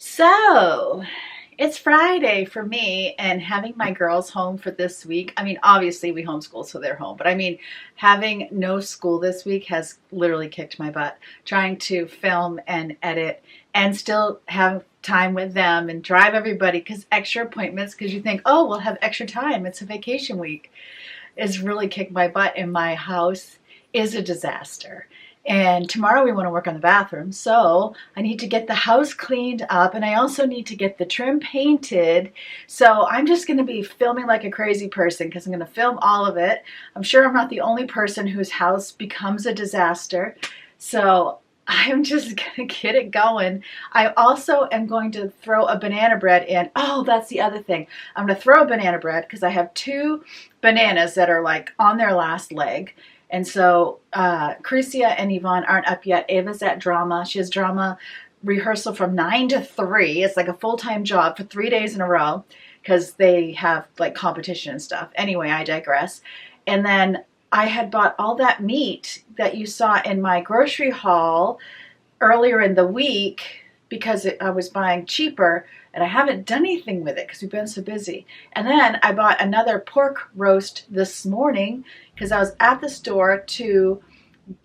So, it's Friday for me, and having my girls home for this week. I mean, obviously we homeschool, so they're home, but I mean, having no school this week has literally kicked my butt. Trying to film and edit and still have time with them and drive everybody because extra appointments, because you think, oh, we'll have extra time. It's a vacation week, is really kicked my butt, and my house is a disaster. And tomorrow we want to work on the bathroom, so I need to get the house cleaned up, and I also need to get the trim painted. So I'm just going to be filming like a crazy person because I'm going to film all of it. I'm sure I'm not the only person whose house becomes a disaster. So I'm just going to get it going. I also am going to throw a banana bread in. Oh, that's the other thing. I'm going to throw a banana bread because I have two bananas that are like on their last leg. And so Crecia and Yvonne aren't up yet. Ava's at drama. She has drama rehearsal from 9 to 3. It's like a full-time job for 3 days in a row because they have like competition and stuff. Anyway, I digress. And then I had bought all that meat that you saw in my grocery haul earlier in the week because I was buying cheaper, and I haven't done anything with it because we've been so busy. And then I bought another pork roast this morning because I was at the store to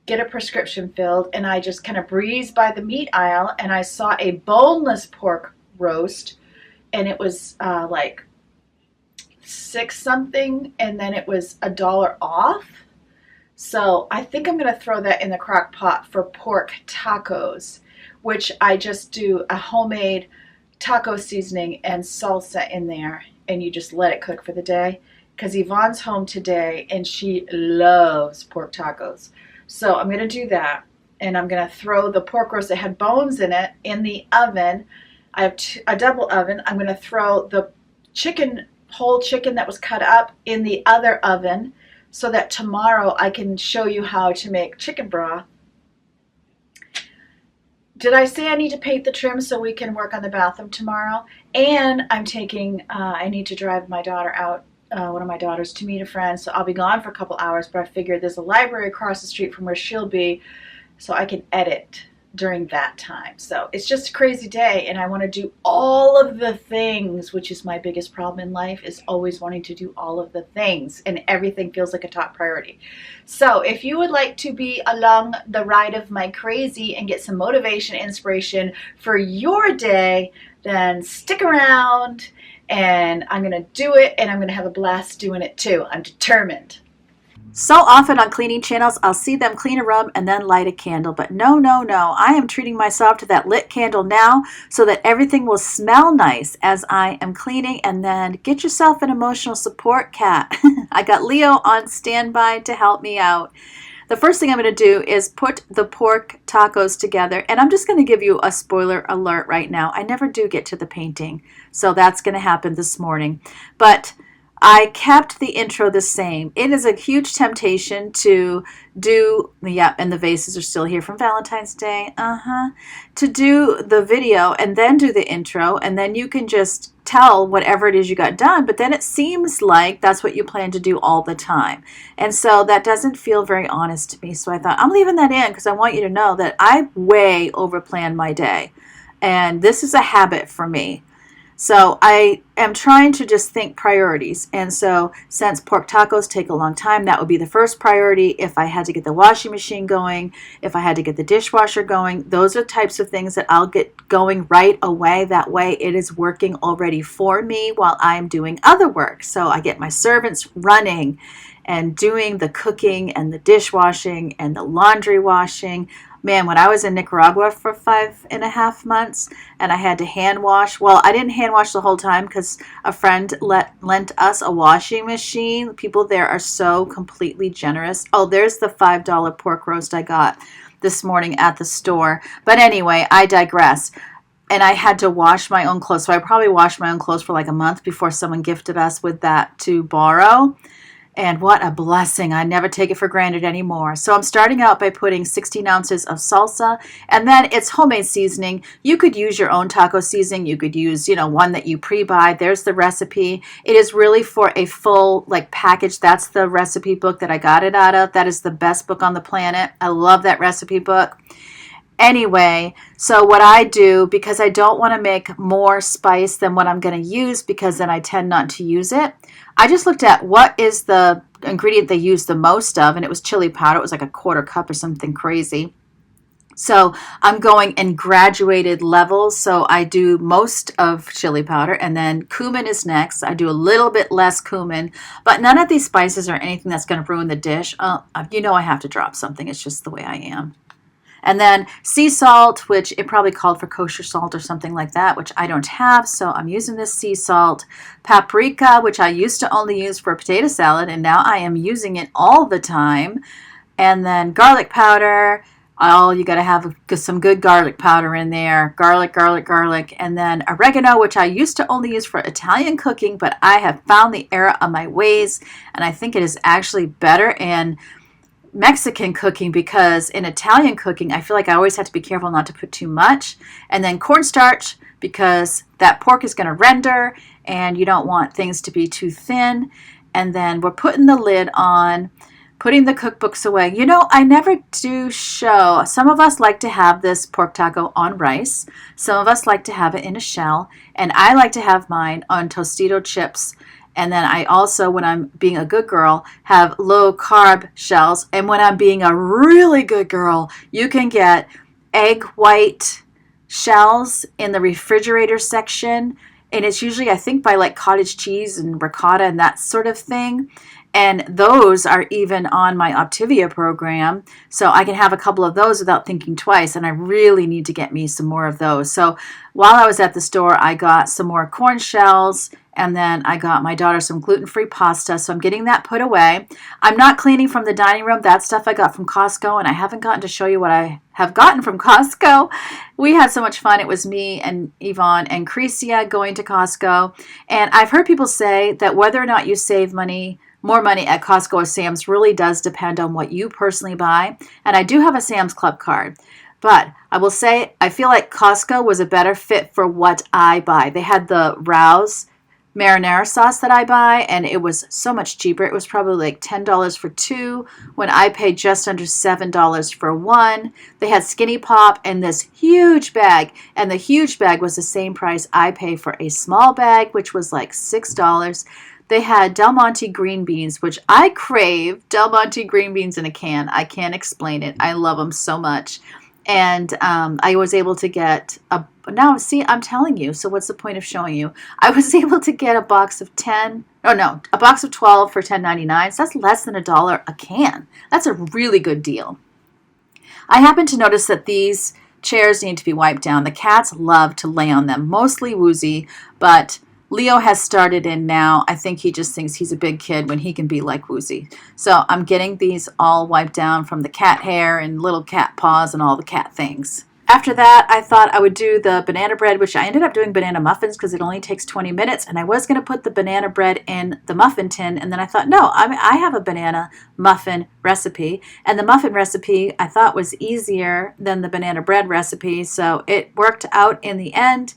get a prescription filled, and I just kind of breezed by the meat aisle and I saw a boneless pork roast, and it was like $6 something, and then it was $1 off. So I think I'm going to throw that in the crock pot for pork tacos, which I just do a homemade taco seasoning and salsa in there, and you just let it cook for the day. Because Yvonne's home today and she loves pork tacos. So I'm going to do that, and I'm going to throw the pork roast that had bones in it in the oven. I have a double oven. I'm going to throw the whole chicken that was cut up in the other oven so that tomorrow I can show you how to make chicken broth. Did I say I need to paint the trim so we can work on the bathroom tomorrow? And I'm taking, I need to drive my daughter out, one of my daughters, to meet a friend. So I'll be gone for a couple hours, but I figured there's a library across the street from where she'll be, so I can edit during that time. So it's just a crazy day, and I want to do all of the things, which is my biggest problem in life, is always wanting to do all of the things, and everything feels like a top priority. So if you would like to be along the ride of my crazy and get some motivation, inspiration for your day, then stick around, and I'm going to do it, and I'm going to have a blast doing it too. I'm determined. So often on cleaning channels, I'll see them clean a room and then light a candle. But no, no, no. I am treating myself to that lit candle now so that everything will smell nice as I am cleaning. And then get yourself an emotional support cat. I got Leo on standby to help me out. The first thing I'm going to do is put the pork tacos together. And I'm just going to give you a spoiler alert right now. I never do get to the painting. So that's going to happen this morning. But I kept the intro the same. It is a huge temptation to do, yeah, and the vases are still here from Valentine's Day, to do the video and then do the intro, and then you can just tell whatever it is you got done, but then it seems like that's what you plan to do all the time. And so that doesn't feel very honest to me. So I thought, I'm leaving that in because I want you to know that I way overplan my day. And this is a habit for me. So I am trying to just think priorities. And so since pork tacos take a long time, that would be the first priority. If I had to get the washing machine going, if I had to get the dishwasher going, those are types of things that I'll get going right away. That way it is working already for me while I'm doing other work. So I get my servants running and doing the cooking and the dishwashing and the laundry washing. Man, when I was in Nicaragua for 5.5 months and I had to hand wash, well, I didn't hand wash the whole time because a friend lent us a washing machine. People there are so completely generous. Oh, there's the $5 pork roast I got this morning at the store. But anyway, I digress. And I had to wash my own clothes. So I probably washed my own clothes for like a month before someone gifted us with that to borrow. And what a blessing. I never take it for granted anymore. So I'm starting out by putting 16 ounces of salsa, and then it's homemade seasoning. You could use your own taco seasoning. You could use, one that you pre-buy. There's the recipe. It is really for a full package. That's the recipe book that I got it out of. That is the best book on the planet. I love that recipe book. Anyway, so what I do, because I don't want to make more spice than what I'm going to use, because then I tend not to use it, I just looked at what is the ingredient they use the most of, and it was chili powder. It was like a quarter cup or something crazy. So I'm going in graduated levels. So I do most of chili powder, and then cumin is next. I do a little bit less cumin, but none of these spices are anything that's going to ruin the dish. You know I have to drop something. It's just the way I am. And then sea salt, which it probably called for kosher salt or something like that, which I don't have, so I'm using this sea salt. Paprika, which I used to only use for potato salad, and now I am using it all the time. And then garlic powder. Oh, you got to have some good garlic powder in there. Garlic, garlic, garlic. And then oregano, which I used to only use for Italian cooking, but I have found the error of my ways, and I think it is actually better in Mexican cooking, because in Italian cooking, I feel like I always have to be careful not to put too much. And then cornstarch, because that pork is going to render and you don't want things to be too thin. And then we're putting the lid on, putting the cookbooks away. You know, I never do show. Some of us like to have this pork taco on rice. Some of us like to have it in a shell. And I like to have mine on Tostito chips. And then I also, when I'm being a good girl, have low carb shells. And when I'm being a really good girl, you can get egg white shells in the refrigerator section. And it's usually, I think, by like cottage cheese and ricotta and that sort of thing. And those are even on my Optivia program. So I can have a couple of those without thinking twice. And I really need to get me some more of those. So while I was at the store, I got some more corn shells. And then I got my daughter some gluten-free pasta. So I'm getting that put away. I'm not cleaning from the dining room. That stuff I got from Costco. And I haven't gotten to show you what I have gotten from Costco. We had so much fun. It was me and Yvonne and Crecia going to Costco. And I've heard people say that whether or not you save money, more money at Costco or Sam's, really does depend on what you personally buy. And I do have a Sam's Club card. But I will say, I feel like Costco was a better fit for what I buy. They had the Rouse marinara sauce that I buy, and it was so much cheaper. It was probably like $10 for two when I paid just under $7 for one. They had Skinny Pop and this huge bag, and the huge bag was the same price I pay for a small bag, which was like $6. They had Del Monte green beans, which I crave. Del Monte green beans in a can. I can't explain it. I love them so much. And I was able to get now see, I'm telling you, so what's the point of showing you? I was able to get a box of 10, oh no, a box of 12 for $10.99. So that's less than $1 a can. That's a really good deal. I happen to notice that these chairs need to be wiped down. The cats love to lay on them, mostly Woozy, but Leo has started in now. I think he just thinks he's a big kid when he can be like Woozy. So I'm getting these all wiped down from the cat hair and little cat paws and all the cat things. After that, I thought I would do the banana bread, which I ended up doing banana muffins because it only takes 20 minutes. And I was going to put the banana bread in the muffin tin. And then I thought, no, I have a banana muffin recipe. And the muffin recipe I thought was easier than the banana bread recipe. So it worked out in the end.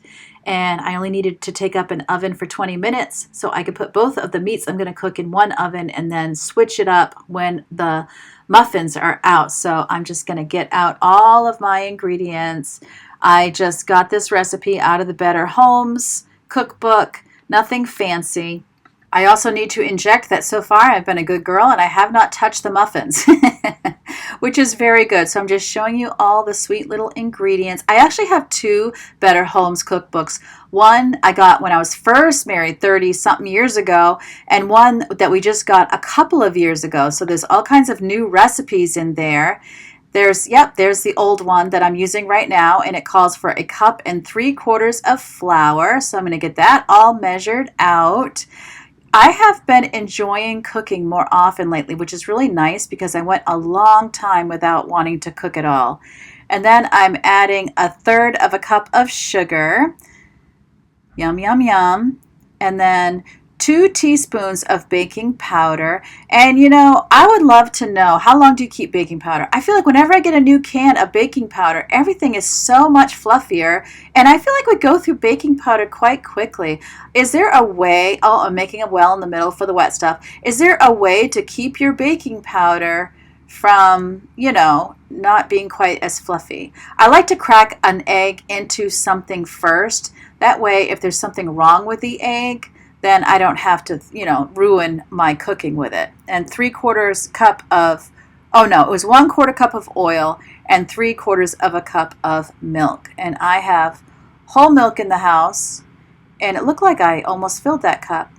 And I only needed to take up an oven for 20 minutes so I could put both of the meats I'm going to cook in one oven and then switch it up when the muffins are out. So I'm just going to get out all of my ingredients. I just got this recipe out of the Better Homes cookbook, nothing fancy. I also need to inject that so far I've been a good girl and I have not touched the muffins, which is very good. So I'm just showing you all the sweet little ingredients. I actually have two Better Homes cookbooks. One I got when I was first married 30-something years ago, and one that we just got a couple of years ago. So there's all kinds of new recipes in there. There's the old one that I'm using right now, and it calls for 1 3/4 cups of flour. So I'm going to get that all measured out. I have been enjoying cooking more often lately, which is really nice because I went a long time without wanting to cook at all. And then I'm adding 1/3 cup of sugar. Yum, yum, yum. And then 2 teaspoons of baking powder. And you know, I would love to know, how long do you keep baking powder? I feel like whenever I get a new can of baking powder, everything is so much fluffier. And I feel like we go through baking powder quite quickly. Is there a way, oh, I'm making a well in the middle for the wet stuff. Is there a way to keep your baking powder from, not being quite as fluffy. I like to crack an egg into something first. That way, if there's something wrong with the egg, then I don't have to, ruin my cooking with it. And 3/4 cup of, oh no, it was 1/4 cup of oil and 3/4 of a cup of milk. And I have whole milk in the house, and it looked like I almost filled that cup.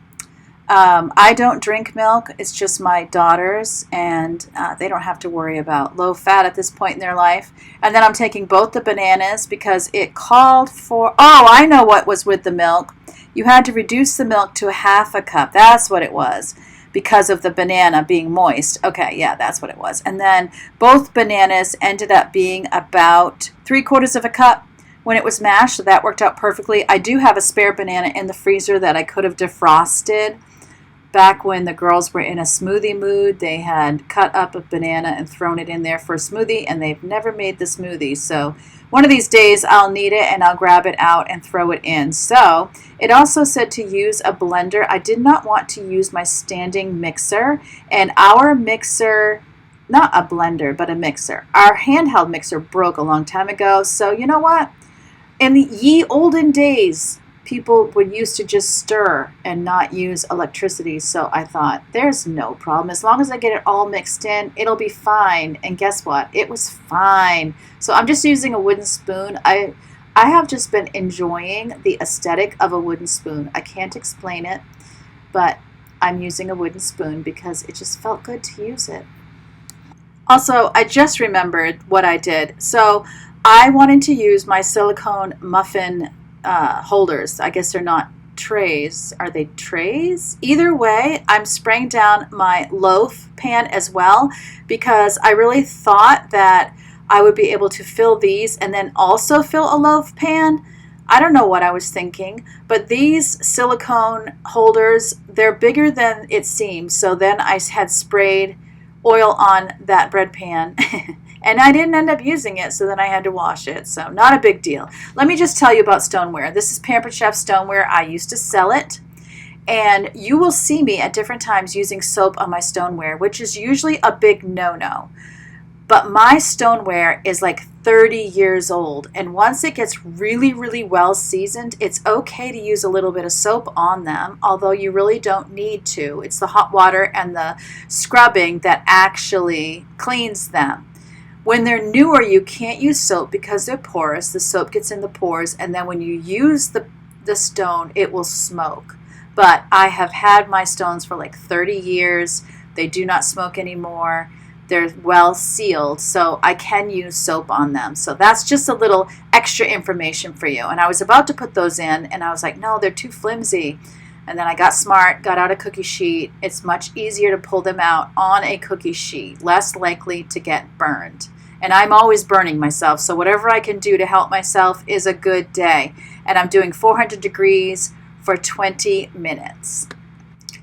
I don't drink milk. It's just my daughters, and they don't have to worry about low fat at this point in their life. And then I'm taking both the bananas because it called for, oh, I know what was with the milk. You had to reduce the milk to 1/2 cup. That's what it was, because of the banana being moist. Okay, yeah, that's what it was. And then both bananas ended up being about 3/4 of a cup when it was mashed, so that worked out perfectly. I do have a spare banana in the freezer that I could have defrosted. Back when the girls were in a smoothie mood, they had cut up a banana and thrown it in there for a smoothie, and they've never made the smoothie. So one of these days I'll need it, and I'll grab it out and throw it in. So it also said to use a blender. I did not want to use my standing mixer, and our mixer, not a blender, but a mixer, our handheld mixer broke a long time ago. So you know what? In the ye olden days, people would used to just stir and not use electricity. So I thought, there's no problem. As long as I get it all mixed in, it'll be fine. And guess what? It was fine. So I'm just using a wooden spoon. I have just been enjoying the aesthetic of a wooden spoon. I can't explain it, but I'm using a wooden spoon because it just felt good to use it. Also, I just remembered what I did. So I wanted to use my silicone muffin holders. I guess they're not trays. Are they trays? Either way, I'm spraying down my loaf pan as well because I really thought that I would be able to fill these and then also fill a loaf pan. I don't know what I was thinking, but these silicone holders, they're bigger than it seems. So then I had sprayed oil on that bread pan and I didn't end up using it, so then I had to wash it. So not a big deal. Let me just tell you about stoneware. This is Pampered Chef stoneware. I used to sell it, and you will see me at different times using soap on my stoneware, which is usually a big no-no. But my stoneware is like 30 years old, and once it gets really, really well seasoned, it's okay to use a little bit of soap on them, although you really don't need to. It's the hot water and the scrubbing that actually cleans them. When they're newer, you can't use soap because they're porous. The soap gets in the pores, and then when you use the stone, it will smoke. But I have had my stones for like 30 years. They do not smoke anymore. They're well sealed, so I can use soap on them. So that's just a little extra information for you. And I was about to put those in, and I was like, no, they're too flimsy. And then I got smart, got out a cookie sheet. It's much easier to pull them out on a cookie sheet, less likely to get burned. And I'm always burning myself, so whatever I can do to help myself is a good day. And I'm doing 400 degrees for 20 minutes.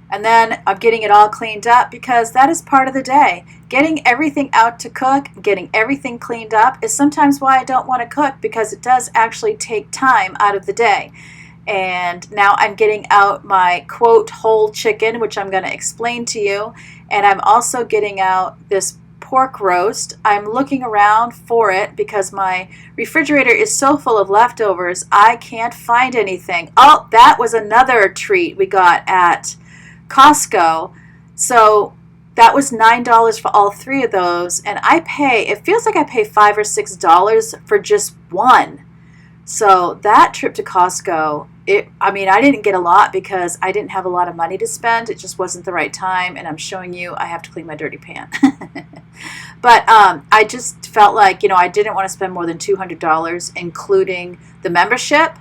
And then I'm getting it all cleaned up because that is part of the day. Getting everything out to cook, getting everything cleaned up is sometimes why I don't want to cook, because it does actually take time out of the day. And now I'm getting out my quote whole chicken, which I'm going to explain to you. And I'm also getting out this pork roast. I'm looking around for it because my refrigerator is so full of leftovers, I can't find anything. Oh, that was another treat we got at Costco. So that was $9 for all three of those. And it feels like I pay $5 or $6 for just one. So that trip to Costco, I didn't get a lot because I didn't have a lot of money to spend. It just wasn't the right time. And I'm showing you, I have to clean my dirty pan. But I just felt like, I didn't want to spend more than $200, including the membership.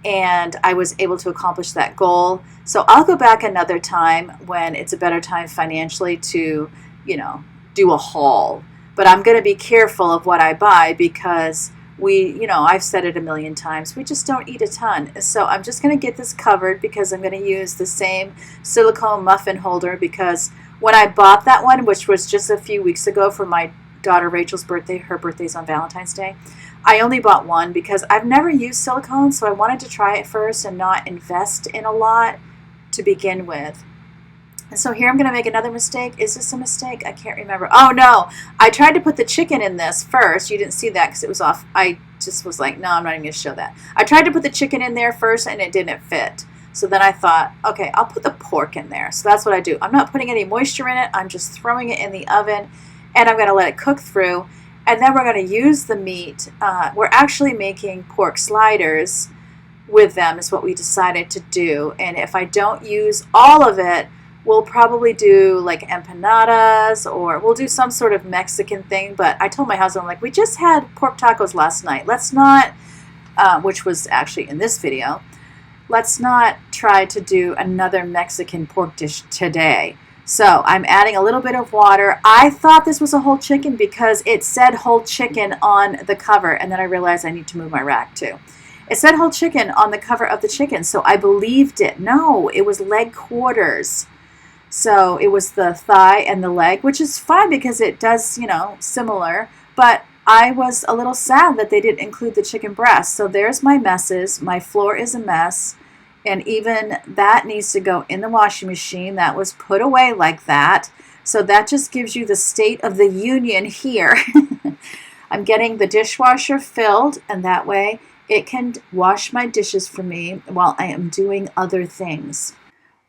And I was able to accomplish that goal. So I'll go back another time when it's a better time financially to, do a haul. But I'm going to be careful of what I buy because I've said it a million times, we just don't eat a ton. So I'm just going to get this covered because I'm going to use the same silicone muffin holder, because when I bought that one, which was just a few weeks ago for my daughter Rachel's birthday, her birthday's on Valentine's Day, I only bought one because I've never used silicone, so I wanted to try it first and not invest in a lot to begin with. And so here I'm going to make another mistake. Is this a mistake? I can't remember. Oh, no. I tried to put the chicken in this first. You didn't see that because it was off. I just was like, no, I'm not even going to show that. I tried to put the chicken in there first and it didn't fit. So then I thought, okay, I'll put the pork in there. So that's what I do. I'm not putting any moisture in it. I'm just throwing it in the oven and I'm going to let it cook through. And then we're going to use the meat. We're actually making pork sliders with them is what we decided to do. And if I don't use all of it, we'll probably do like empanadas or we'll do some sort of Mexican thing. But I told my husband, I'm like, we just had pork tacos last night. Let's not, which was actually in this video, let's not try to do another Mexican pork dish today. So I'm adding a little bit of water. I thought this was a whole chicken because it said whole chicken on the cover. And then I realized I need to move my rack too. It said whole chicken on the cover of the chicken. So I believed it. No, it was leg quarters. So it was the thigh and the leg, which is fine because it does, similar. But I was a little sad that they didn't include the chicken breast. So there's my messes. My floor is a mess. And even that needs to go in the washing machine. That was put away like that. So that just gives you the state of the union here. I'm getting the dishwasher filled, and that way it can wash my dishes for me while I am doing other things.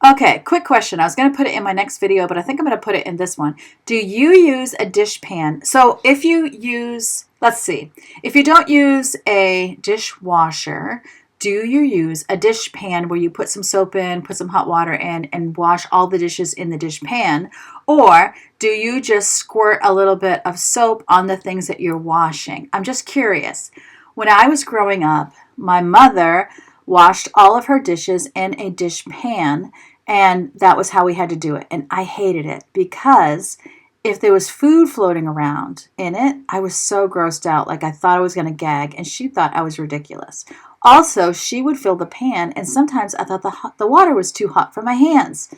Okay, quick question. I was going to put it in my next video, but I think I'm going to put it in this one. Do you use a dishpan? So if you use, let's see, if you don't use a dishwasher, do you use a dishpan where you put some soap in, put some hot water in, and wash all the dishes in the dishpan? Or do you just squirt a little bit of soap on the things that you're washing? I'm just curious. When I was growing up, my mother washed all of her dishes in a dishpan, and that was how we had to do it. And I hated it because if there was food floating around in it, I was so grossed out. Like I thought I was going to gag, and she thought I was ridiculous. Also, she would fill the pan, and sometimes I thought the water was too hot for my hands.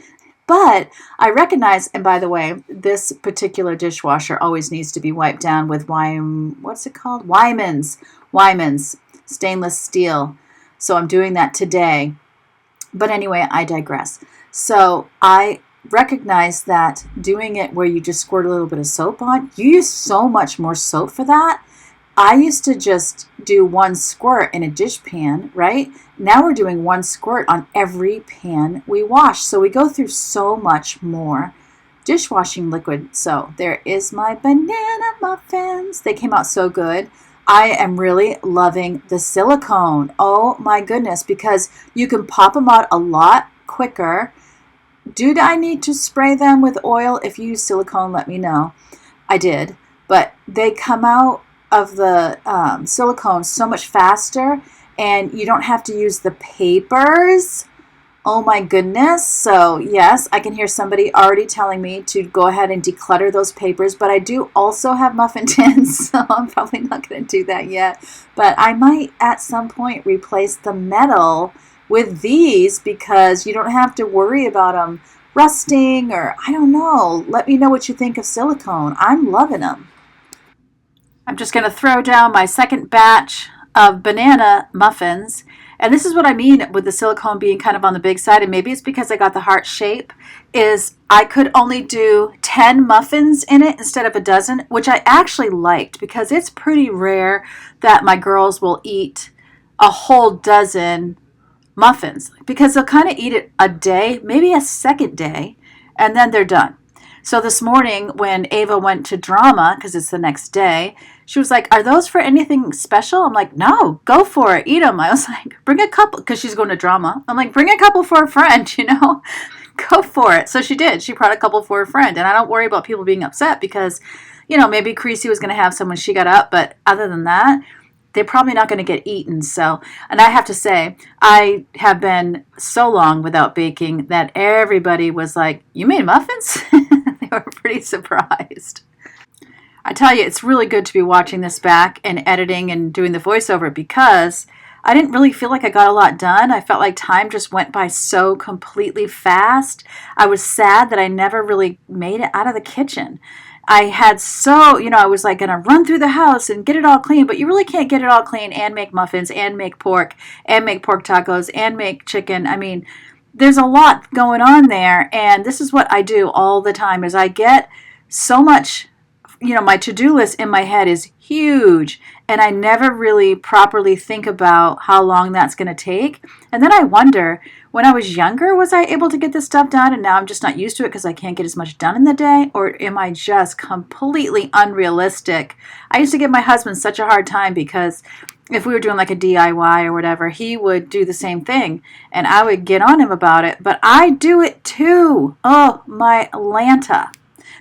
But I recognize, and by the way, this particular dishwasher always needs to be wiped down with what's it called? Wyman's stainless steel. So I'm doing that today. But anyway, I digress. So I recognize that doing it where you just squirt a little bit of soap on, you use so much more soap for that. I used to just do one squirt in a dish pan, right? Now we're doing one squirt on every pan we wash. So we go through so much more dishwashing liquid. So there is my banana muffins. They came out so good. I am really loving the silicone. Oh my goodness, because you can pop them out a lot quicker. Do I need to spray them with oil? If you use silicone, let me know. I did, but they come out of the silicone so much faster, and you don't have to use the papers. Oh my goodness. So yes, I can hear somebody already telling me to go ahead and declutter those papers, but I do also have muffin tins, so I'm probably not going to do that yet. But I might at some point replace the metal with these because you don't have to worry about them rusting, or I don't know. Let me know what you think of silicone. I'm loving them. I'm just going to throw down my second batch of banana muffins. And this is what I mean with the silicone being kind of on the big side, and maybe it's because I got the heart shape, is I could only do 10 muffins in it instead of a dozen, which I actually liked because it's pretty rare that my girls will eat a whole dozen muffins because they'll kind of eat it a day, maybe a second day, and then they're done. So this morning when Ava went to drama, because it's the next day, she was like, are those for anything special? I'm like, no, go for it. Eat them. I was like, bring a couple, because she's going to drama. I'm like, bring a couple for a friend, go for it. So she did. She brought a couple for a friend. And I don't worry about people being upset because, maybe Creasy was going to have some when she got up. But other than that, they're probably not going to get eaten. So, and I have to say, I have been so long without baking that everybody was like, you made muffins? They were pretty surprised. I tell you, it's really good to be watching this back and editing and doing the voiceover because I didn't really feel like I got a lot done. I felt like time just went by so completely fast. I was sad that I never really made it out of the kitchen. I had I was like going to run through the house and get it all clean, but you really can't get it all clean and make muffins and make pork tacos and make chicken. I mean, there's a lot going on there, and this is what I do all the time is I get so much, my to-do list in my head is huge, and I never really properly think about how long that's going to take. And then I wonder, when I was younger, was I able to get this stuff done, and now I'm just not used to it because I can't get as much done in the day? Or am I just completely unrealistic? I used to give my husband such a hard time because if we were doing like a DIY or whatever, he would do the same thing and I would get on him about it. But I do it too. Oh, my Lanta.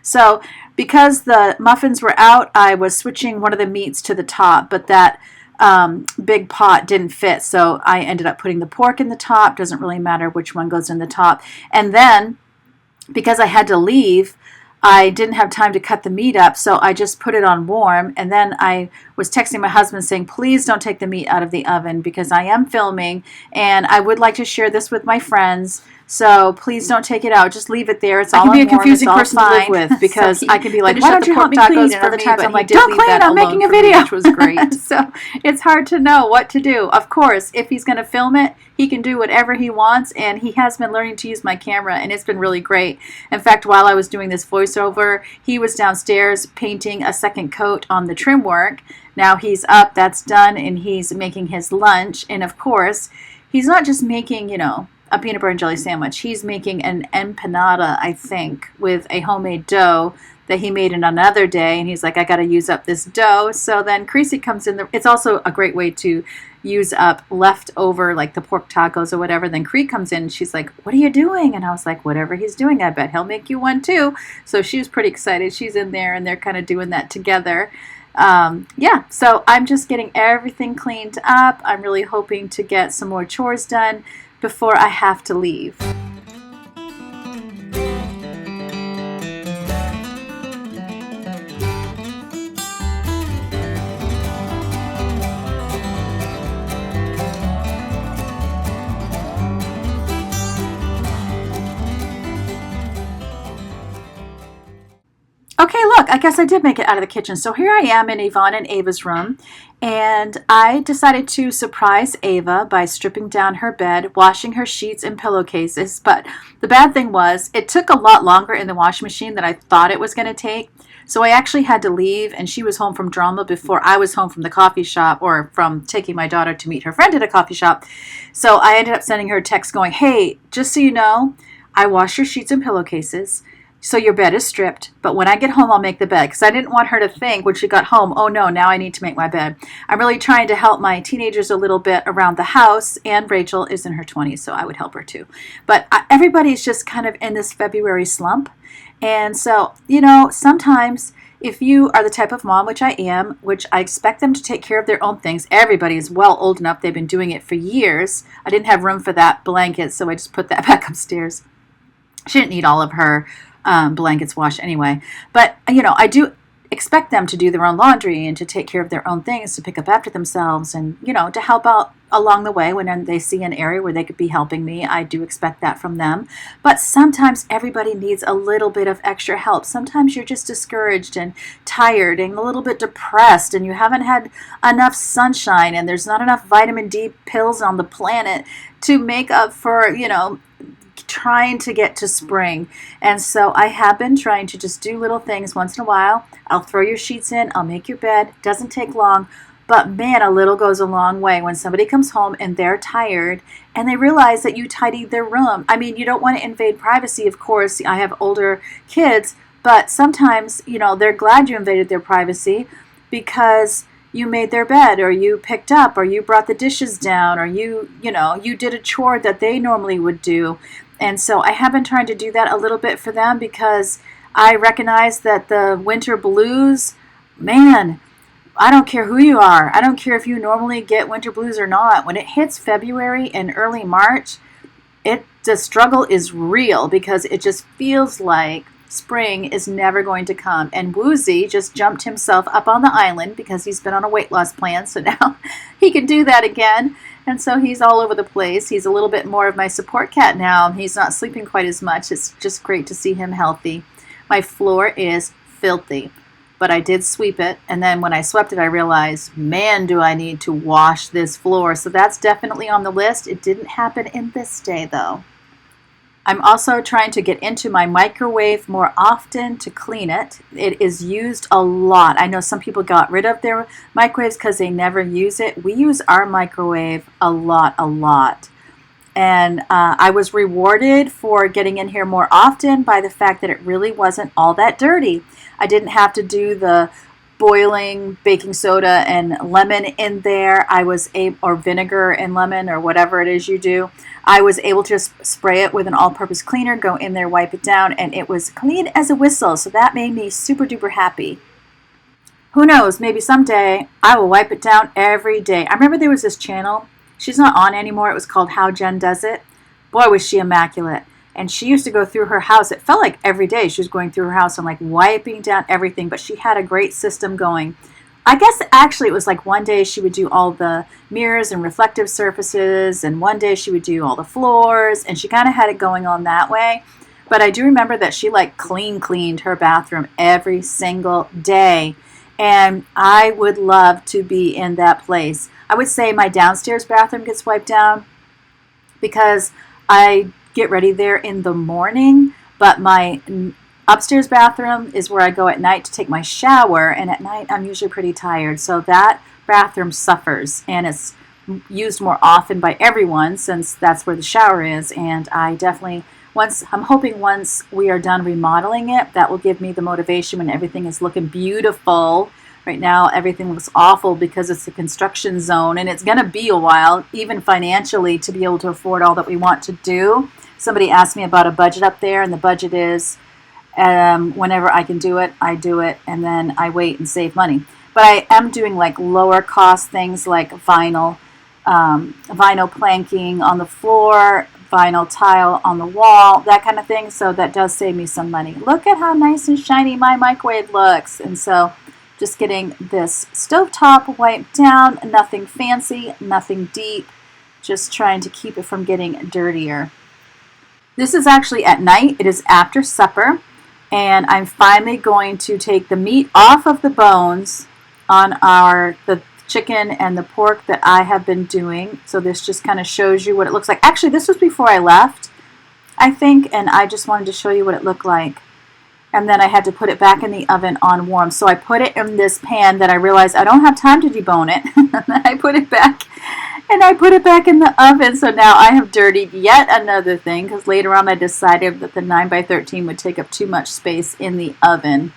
So because the muffins were out, I was switching one of the meats to the top, but that big pot didn't fit. So I ended up putting the pork in the top. Doesn't really matter which one goes in the top. And then because I had to leave, I didn't have time to cut the meat up, so I just put it on warm. And then I was texting my husband saying, please don't take the meat out of the oven because I am filming and I would like to share this with my friends. So please don't take it out. Just leave it there. It's all on warm. I can be a confusing person to live with because I can be like, why don't you help me clean? And other times I'm like, don't clean, I'm making a video. Which was great. So it's hard to know what to do. Of course, if he's going to film it, he can do whatever he wants, and he has been learning to use my camera, and it's been really great. In fact, while I was doing this voiceover, he was downstairs painting a second coat on the trim work. Now he's up, that's done, and he's making his lunch. And of course, he's not just making, a peanut butter and jelly sandwich. He's making an empanada, I think, with a homemade dough that he made in another day. And he's like, I got to use up this dough. So then Creasy comes in. It's also a great way to use up leftover, like the pork tacos or whatever. Then Cree comes in and she's like, what are you doing? And I was like, whatever he's doing, I bet he'll make you one too. So she was pretty excited. She's in there and they're kind of doing that together. So I'm just getting everything cleaned up. I'm really hoping to get some more chores done before I have to leave. Okay, look, I guess I did make it out of the kitchen. So here I am in Yvonne and Ava's room, and I decided to surprise Ava by stripping down her bed, washing her sheets and pillowcases. But the bad thing was, it took a lot longer in the washing machine than I thought it was going to take. So I actually had to leave, and she was home from drama before I was home from the coffee shop, or from taking my daughter to meet her friend at a coffee shop. So I ended up sending her a text going, hey, just so you know, I washed your sheets and pillowcases. So your bed is stripped, but when I get home, I'll make the bed. Because I didn't want her to think when she got home, oh no, now I need to make my bed. I'm really trying to help my teenagers a little bit around the house, and Rachel is in her 20s, so I would help her too. But everybody's just kind of in this February slump. And so, sometimes if you are the type of mom, which I am, which I expect them to take care of their own things, everybody is well old enough. They've been doing it for years. I didn't have room for that blanket, so I just put that back upstairs. She didn't need all of her blankets washed anyway. But, I do expect them to do their own laundry and to take care of their own things, to pick up after themselves and, to help out along the way when they see an area where they could be helping me. I do expect that from them. But sometimes everybody needs a little bit of extra help. Sometimes you're just discouraged and tired and a little bit depressed and you haven't had enough sunshine and there's not enough vitamin D pills on the planet to make up for, trying to get to spring. And so I have been trying to just do little things once in a while. I'll throw your sheets in, I'll make your bed. Doesn't take long, but man, a little goes a long way when somebody comes home and they're tired and they realize that you tidied their room. I mean, you don't want to invade privacy, of course. I have older kids, but sometimes, they're glad you invaded their privacy because you made their bed, or you picked up, or you brought the dishes down, or you did a chore that they normally would do. And so I have been trying to do that a little bit for them because I recognize that the winter blues, man, I don't care who you are. I don't care if you normally get winter blues or not. When it hits February and early March, the struggle is real because it just feels like spring is never going to come. And Woozy just jumped himself up on the island because he's been on a weight loss plan. So now he can do that again. And so he's all over the place. He's a little bit more of my support cat now. He's not sleeping quite as much. It's just great to see him healthy. My floor is filthy, but I did sweep it. And then when I swept it, I realized, man, do I need to wash this floor. So that's definitely on the list. It didn't happen in this day, though. I'm also trying to get into my microwave more often to clean it. It is used a lot. I know some people got rid of their microwaves because they never use it. We use our microwave a lot, a lot. And I was rewarded for getting in here more often by the fact that it really wasn't all that dirty. I didn't have to do the boiling baking soda and lemon in there. I was able, or vinegar and lemon, or whatever it is you do. I was able to just spray it with an all-purpose cleaner, go in there, wipe it down, and it was clean as a whistle. So that made me super duper happy. Who knows, maybe someday I will wipe it down every day. I remember there was this channel. She's not on anymore. It was called How Jen Does It. Boy, was she immaculate. And she used to go through her house. It felt like every day she was going through her house and like wiping down everything. But she had a great system going. I guess actually it was like one day she would do all the mirrors and reflective surfaces. And one day she would do all the floors. And she kind of had it going on that way. But I do remember that she like cleaned her bathroom every single day. And I would love to be in that place. I would say my downstairs bathroom gets wiped down because I get ready there in the morning, but my upstairs bathroom is where I go at night to take my shower, and at night I'm usually pretty tired, so that bathroom suffers, and it's used more often by everyone since that's where the shower is. And I definitely, I'm hoping once we are done remodeling it, that will give me the motivation when everything is looking beautiful. Right now, everything looks awful because it's a construction zone, and it's going to be a while, even financially, to be able to afford all that we want to do. Somebody asked me about a budget up there, and the budget is whenever I can do it, I do it, and then I wait and save money. But I am doing like lower cost things like vinyl planking on the floor, vinyl tile on the wall, that kind of thing. So that does save me some money. Look at how nice and shiny my microwave looks. And so just getting this stovetop wiped down, nothing fancy, nothing deep, just trying to keep it from getting dirtier. This is actually at night. It is after supper, and I'm finally going to take the meat off of the bones on the chicken and the pork that I have been doing. So this just kind of shows you what it looks like. Actually, this was before I left, I think, and I just wanted to show you what it looked like. And then I had to put it back in the oven on warm. So I put it in this pan that I realized I don't have time to debone it. And then I put it back, and I put it back in the oven. So now I have dirtied yet another thing, because later on I decided that the 9x13 would take up too much space in the oven.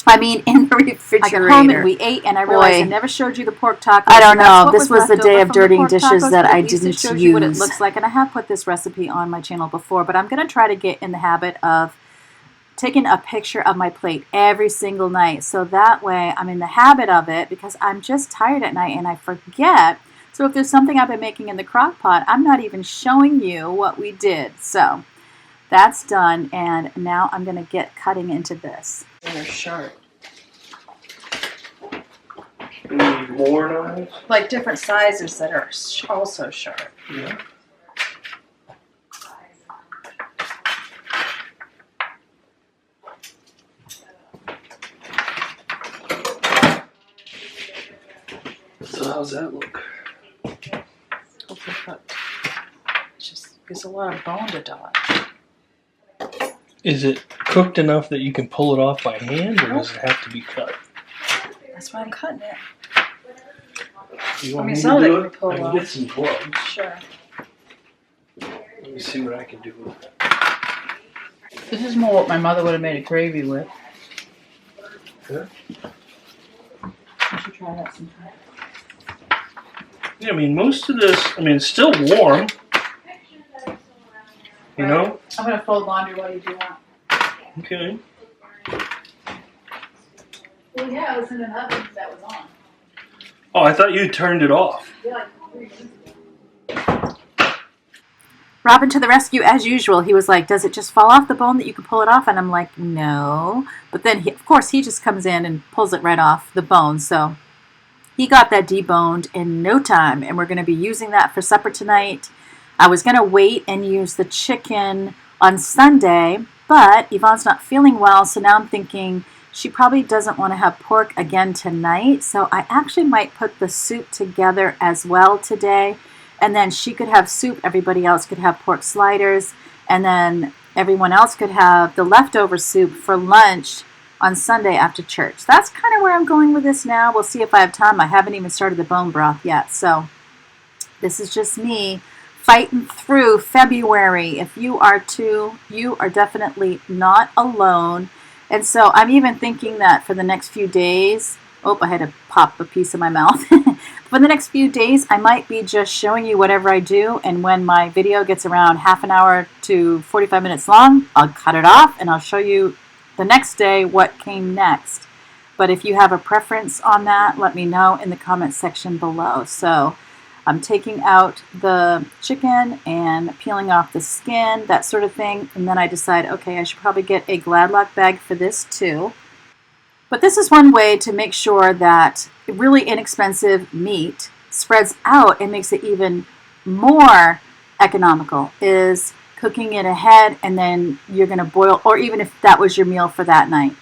I mean, in the refrigerator. I got home and we ate, and I realized I never showed you the pork tacos. I don't know. This was the day of dirtying dishes that I didn't use. You what it looks like, and I have put this recipe on my channel before, but I'm going to try to get in the habit of taking a picture of my plate every single night, so that way I'm in the habit of it, because I'm just tired at night and I forget. So if there's something I've been making in the crock pot, I'm not even showing you what we did. So that's done, and now I'm going to get cutting into this. They're sharp. You need more knives? Like different sizes that are also sharp. Yeah. So how's that look? There's a lot of bone to dodge. Is it cooked enough that you can pull it off by hand, or does it have to be cut? That's why I'm cutting it. You want I mean, me some to of it do you it? can pull I can off. get some gloves. Sure. Let me see what I can do with it. This is more what my mother would have made a gravy with. Yeah. I should try that sometime. Yeah, I mean, most of this, it's still warm. You know? I'm going to fold laundry while you do that. Okay. Well, yeah, it was in an oven that was on. Oh, I thought you turned it off. Yeah, Robin to the rescue as usual. He was like, does it just fall off the bone that you can pull it off? And I'm like, no. But then, of course, he just comes in and pulls it right off the bone. So he got that deboned in no time, and we're going to be using that for supper tonight. I was going to wait and use the chicken on Sunday, but Yvonne's not feeling well, so now I'm thinking she probably doesn't want to have pork again tonight, so I actually might put the soup together as well today, and then she could have soup, everybody else could have pork sliders, and then everyone else could have the leftover soup for lunch on Sunday after church. That's kind of where I'm going with this now. We'll see if I have time. I haven't even started the bone broth yet. So this is just me fighting through February. If you are too, you are definitely not alone. And so I'm even thinking that for the next few days, oh, I had to pop a piece of my mouth. For the next few days, I might be just showing you whatever I do. And when my video gets around half an hour to 45 minutes long, I'll cut it off and I'll show you the next day what came next. But if you have a preference on that, let me know in the comments section below. So I'm taking out the chicken and peeling off the skin, that sort of thing. And then I decide, okay, I should probably get a Gladlock bag for this too. But this is one way to make sure that really inexpensive meat spreads out and makes it even more economical, is cooking it ahead and then you're going to boil, or even if that was your meal for that night,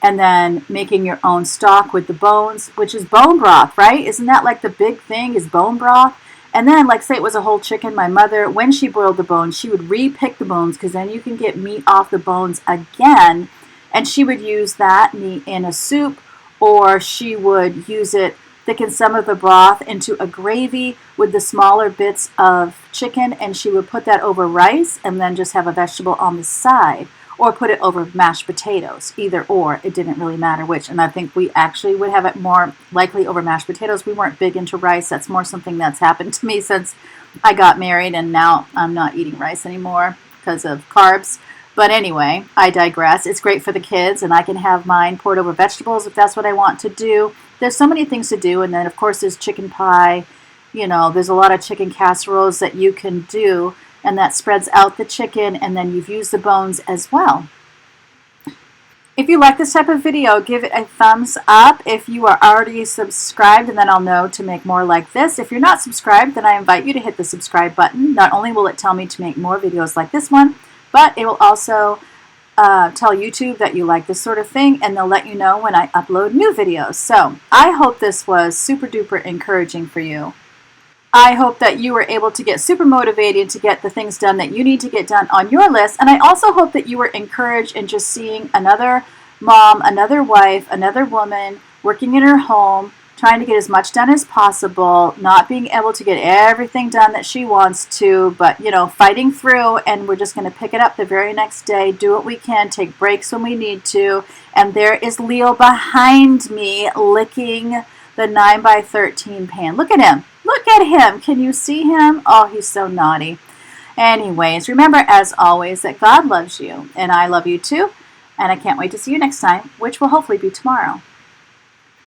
and then making your own stock with the bones, which is bone broth, right? Isn't that like the big thing, is bone broth? And then, like say it was a whole chicken, my mother, when she boiled the bones, she would re-pick the bones because then you can get meat off the bones again. And she would use that meat in a soup, or she would use it, thicken some of the broth into a gravy with the smaller bits of chicken, and she would put that over rice and then just have a vegetable on the side, or put it over mashed potatoes, either or. It didn't really matter which. And I think we actually would have it more likely over mashed potatoes. We weren't big into rice. That's more something that's happened to me since I got married, and now I'm not eating rice anymore because of carbs. But anyway, I digress. It's great for the kids, and I can have mine poured over vegetables if that's what I want to do. There's so many things to do, and then of course there's chicken pie. You know, there's a lot of chicken casseroles that you can do, and that spreads out the chicken, and then you've used the bones as well. If you like this type of video, give it a thumbs up. If you are already subscribed, and then I'll know to make more like this. If you're not subscribed, then I invite you to hit the subscribe button. Not only will it tell me to make more videos like this one, but it will also tell YouTube that you like this sort of thing, and they'll let you know when I upload new videos. So I hope this was super duper encouraging for you. I hope that you were able to get super motivated to get the things done that you need to get done on your list. And I also hope that you were encouraged in just seeing another mom, another wife, another woman working in her home, trying to get as much done as possible, not being able to get everything done that she wants to, but, you know, fighting through, and we're just going to pick it up the very next day, do what we can, take breaks when we need to. And there is Leo behind me licking the 9x13 pan. Look at him. Look at him. Can you see him? Oh, he's so naughty. Anyways, remember, as always, that God loves you, and I love you too, and I can't wait to see you next time, which will hopefully be tomorrow.